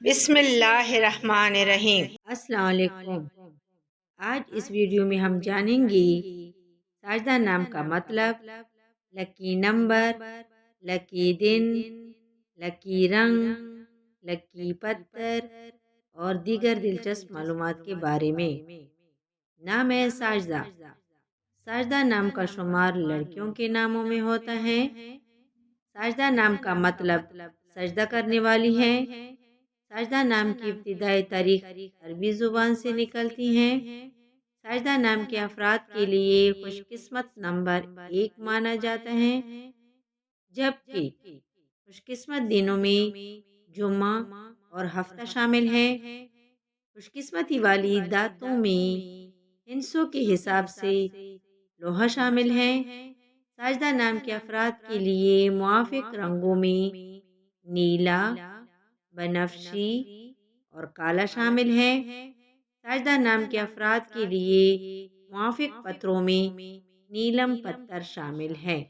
بسم اللہ الرحمن الرحیم۔ السلام علیکم۔ آج اس ویڈیو میں ہم جانیں گے ساجدہ نام کا مطلب، لکی نمبر، لکی دن، لکی رنگ، لکی پتھر اور دیگر دلچسپ معلومات کے بارے میں۔ نام ہے ساجدہ۔ ساجدہ نام کا شمار لڑکیوں کے ناموں میں ہوتا ہے۔ ساجدہ نام کا مطلب سجدہ کرنے والی ہے۔ ساجدہ نام کی ابتدائی تاریخ عربی زبان سے نکلتی ہیں۔ ساجدہ نام کے افراد کے لیے خوش قسمت نمبر 1 مانا جاتا ہے، جبکہ خوش قسمت دنوں میں جمعہ اور ہفتہ شامل ہے۔ خوش قسمتی والی داتوں میں ہندسوں کے حساب سے لوہا شامل ہے۔ ساجدہ نام کے افراد کے لیے موافق رنگوں میں نیلا، بنفشی اور کالا شامل ہے۔ ساجدہ نام کے افراد کے لیے موافق پتھروں میں نیلم پتھر شامل ہے۔